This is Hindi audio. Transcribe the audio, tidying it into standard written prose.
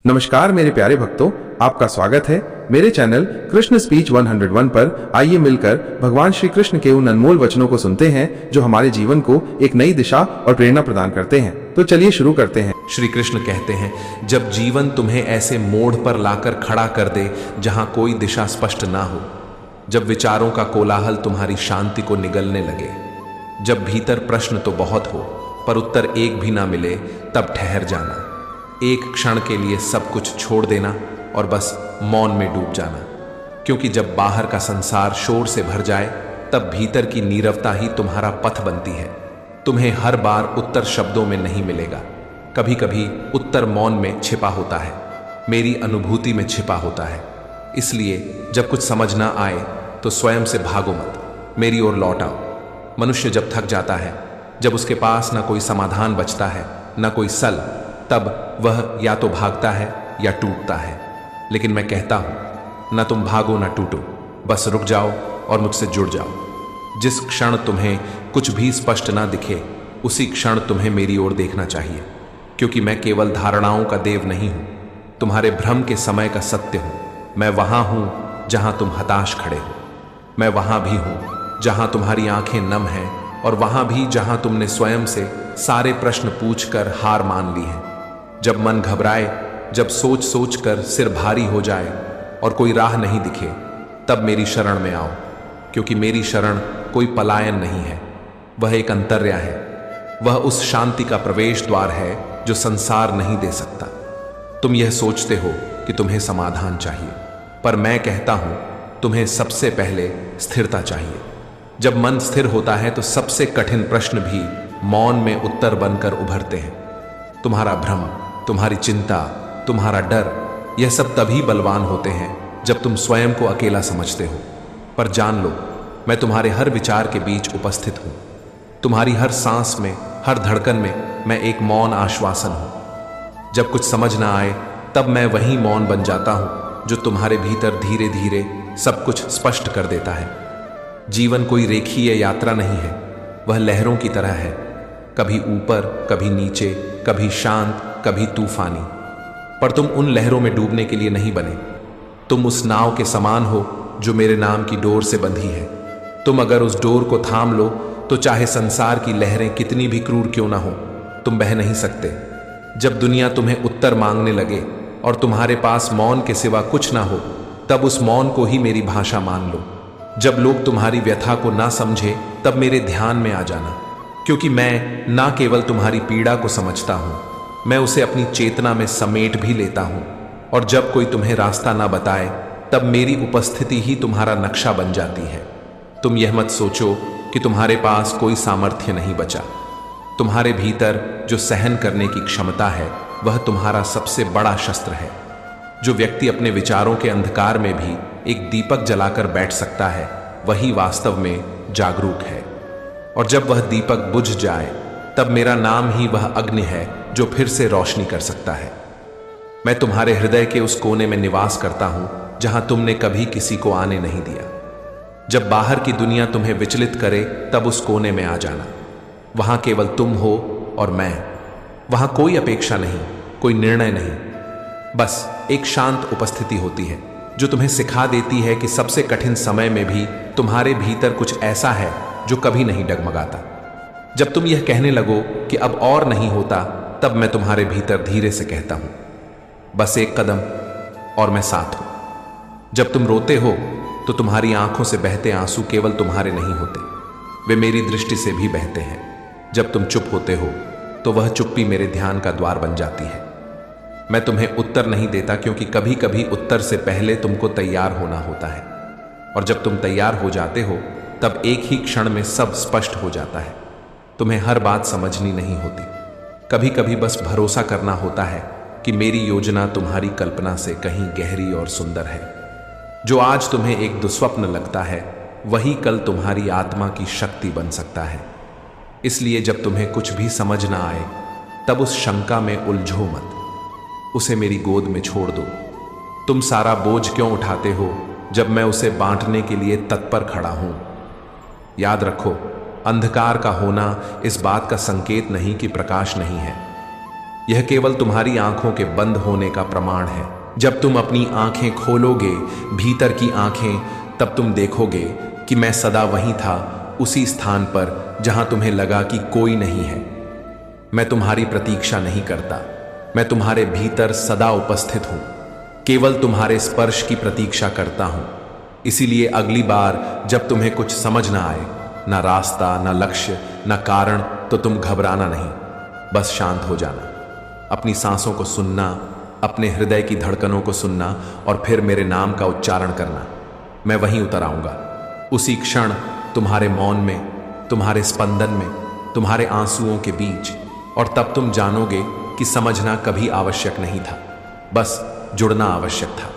नमस्कार मेरे प्यारे भक्तों, आपका स्वागत है मेरे चैनल कृष्ण स्पीच 101 पर। आइए मिलकर भगवान श्री कृष्ण के उन अनमोल वचनों को सुनते हैं जो हमारे जीवन को एक नई दिशा और प्रेरणा प्रदान करते हैं। तो चलिए शुरू करते हैं। श्री कृष्ण कहते हैं, जब जीवन तुम्हें ऐसे मोड़ पर लाकर खड़ा कर दे जहां कोई दिशा स्पष्ट ना हो, जब विचारों का कोलाहल तुम्हारी शांति को निगलने लगे, जब भीतर प्रश्न तो बहुत हो पर उत्तर एक भी ना मिले, तब ठहर जाना, एक क्षण के लिए सब कुछ छोड़ देना और बस मौन में डूब जाना। क्योंकि जब बाहर का संसार शोर से भर जाए, तब भीतर की नीरवता ही तुम्हारा पथ बनती है। तुम्हें हर बार उत्तर शब्दों में नहीं मिलेगा, कभी कभी उत्तर मौन में छिपा होता है, मेरी अनुभूति में छिपा होता है। इसलिए जब कुछ समझ ना आए तो स्वयं से भागो मत, मेरी ओर लौट आओ। मनुष्य जब थक जाता है, जब उसके पास ना कोई समाधान बचता है, ना कोई सल, तब वह या तो भागता है या टूटता है। लेकिन मैं कहता हूं, ना तुम भागो ना टूटो, बस रुक जाओ और मुझसे जुड़ जाओ। जिस क्षण तुम्हें कुछ भी स्पष्ट ना दिखे, उसी क्षण तुम्हें मेरी ओर देखना चाहिए। क्योंकि मैं केवल धारणाओं का देव नहीं हूं, तुम्हारे भ्रम के समय का सत्य हूं। मैं वहां हूं जहां तुम हताश खड़े हो, मैं वहां भी हूं जहां तुम्हारी आंखें नम हैं, और वहां भी जहां तुमने स्वयं से सारे प्रश्न पूछकर हार मान ली है। जब मन घबराए, जब सोच सोच कर सिर भारी हो जाए और कोई राह नहीं दिखे, तब मेरी शरण में आओ। क्योंकि मेरी शरण कोई पलायन नहीं है, वह एक अंतर्या है। वह उस शांति का प्रवेश द्वार है जो संसार नहीं दे सकता। तुम यह सोचते हो कि तुम्हें समाधान चाहिए, पर मैं कहता हूं तुम्हें सबसे पहले स्थिरता चाहिए। जब मन स्थिर होता है तो सबसे कठिन प्रश्न भी मौन में उत्तर बनकर उभरते हैं। तुम्हारा भ्रम, तुम्हारी चिंता, तुम्हारा डर, यह सब तभी बलवान होते हैं जब तुम स्वयं को अकेला समझते हो। पर जान लो, मैं तुम्हारे हर विचार के बीच उपस्थित हूं। तुम्हारी हर सांस में, हर धड़कन में मैं एक मौन आश्वासन हूं। जब कुछ समझ ना आए, तब मैं वही मौन बन जाता हूं जो तुम्हारे भीतर धीरे धीरे सब कुछ स्पष्ट कर देता है। जीवन कोई रेखीय यात्रा नहीं है, वह लहरों की तरह है, कभी ऊपर, कभी नीचे, कभी शांत, कभी तूफानी। पर तुम उन लहरों में डूबने के लिए नहीं बने। तुम उस नाव के समान हो जो मेरे नाम की डोर से बंधी है। तुम अगर उस डोर को थाम लो तो चाहे संसार की लहरें कितनी भी क्रूर क्यों ना हो, तुम बह नहीं सकते। जब दुनिया तुम्हें उत्तर मांगने लगे और तुम्हारे पास मौन के सिवा कुछ ना हो, तब उस मौन को ही मेरी भाषा मान लो। जब लोग तुम्हारी व्यथा को ना समझे, तब मेरे ध्यान में आ जाना। क्योंकि मैं ना केवल तुम्हारी पीड़ा को समझता हूं, मैं उसे अपनी चेतना में समेट भी लेता हूं। और जब कोई तुम्हें रास्ता ना बताए, तब मेरी उपस्थिति ही तुम्हारा नक्शा बन जाती है। तुम यह मत सोचो कि तुम्हारे पास कोई सामर्थ्य नहीं बचा। तुम्हारे भीतर जो सहन करने की क्षमता है, वह तुम्हारा सबसे बड़ा शस्त्र है। जो व्यक्ति अपने विचारों के अंधकार में भी एक दीपक जलाकर बैठ सकता है, वही वास्तव में जागरूक है। और जब वह दीपक बुझ जाए, तब मेरा नाम ही वह अग्नि है जो फिर से रोशनी कर सकता है। मैं तुम्हारे हृदय के उस कोने में निवास करता हूं जहां तुमने कभी किसी को आने नहीं दिया। जब बाहर की दुनिया तुम्हें विचलित करे, तब उस कोने में आ जाना। वहां केवल तुम हो और मैं। वहां कोई अपेक्षा नहीं, कोई निर्णय नहीं, बस एक शांत उपस्थिति होती है जो तुम्हें सिखा देती है कि सबसे कठिन समय में भी तुम्हारे भीतर कुछ ऐसा है जो कभी नहीं डगमगाता। जब तुम यह कहने लगो कि अब और नहीं होता, तब मैं तुम्हारे भीतर धीरे से कहता हूं, बस एक कदम और मैं साथ हूं। जब तुम रोते हो तो तुम्हारी आंखों से बहते आंसू केवल तुम्हारे नहीं होते, वे मेरी दृष्टि से भी बहते हैं। जब तुम चुप होते हो तो वह चुप्पी मेरे ध्यान का द्वार बन जाती है। मैं तुम्हें उत्तर नहीं देता, क्योंकि कभी कभी उत्तर से पहले तुमको तैयार होना होता है। और जब तुम तैयार हो जाते हो, तब एक ही क्षण में सब स्पष्ट हो जाता है। तुम्हें हर बात समझनी नहीं होती, कभी कभी बस भरोसा करना होता है कि मेरी योजना तुम्हारी कल्पना से कहीं गहरी और सुंदर है। जो आज तुम्हें एक दुस्वप्न लगता है, वही कल तुम्हारी आत्मा की शक्ति बन सकता है। इसलिए जब तुम्हें कुछ भी समझ ना आए, तब उस शंका में उलझो मत, उसे मेरी गोद में छोड़ दो। तुम सारा बोझ क्यों उठाते हो जब मैं उसे बांटने के लिए तत्पर खड़ा हूं? याद रखो, अंधकार का होना इस बात का संकेत नहीं कि प्रकाश नहीं है। यह केवल तुम्हारी आंखों के बंद होने का प्रमाण है। जब तुम अपनी आंखें खोलोगे, भीतर की आंखें, तब तुम देखोगे कि मैं सदा वहीं था, उसी स्थान पर जहां तुम्हें लगा कि कोई नहीं है। मैं तुम्हारी प्रतीक्षा नहीं करता, मैं तुम्हारे भीतर सदा उपस्थित हूं, केवल तुम्हारे स्पर्श की प्रतीक्षा करता हूं। इसीलिए अगली बार जब तुम्हें कुछ समझ ना आए, ना रास्ता, ना लक्ष्य, ना कारण, तो तुम घबराना नहीं, बस शांत हो जाना, अपनी सांसों को सुनना, अपने हृदय की धड़कनों को सुनना और फिर मेरे नाम का उच्चारण करना। मैं वहीं उतर आऊंगा, उसी क्षण, तुम्हारे मौन में, तुम्हारे स्पंदन में, तुम्हारे आंसुओं के बीच, और तब तुम जानोगे कि समझना कभी आवश्यक नहीं था, बस जुड़ना आवश्यक था।